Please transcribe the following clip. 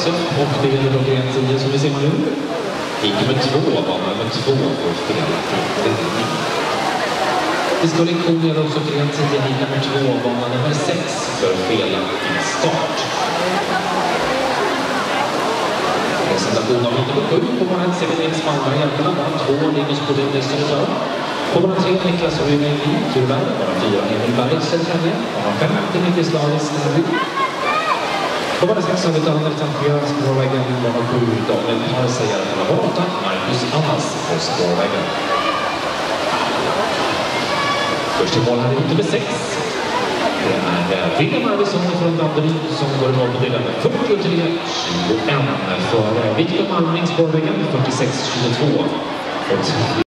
ställs upp och det är då gren 10 som vi ser man nu. Gick nummer 2, bana nummer 2 för fel. Det ska lektion göra också gren 10, gick nummer 2, bana nummer 6 för fel start. Presentation av nummer 7 på banan 1 ser vi Nils Malmberg hjälperna, bana 2 Linus Bodin i Södertörn. På bana 3 Niklas Ryming i Turberg, bana 4 Emil Berg i Södertälje, bana 5 Dimitris Laris Stävig. På bana 6 har vi Daniel Tampera spårvägen, bana 7 Daniel Parsejar, bana 8 Marcus Annas på spårvägen. Först i mål här är nummer 6. Det är William Arvidsson från Danderyd som går i mål på delen 43-21 för Viktor Malming spårvägen 46-22.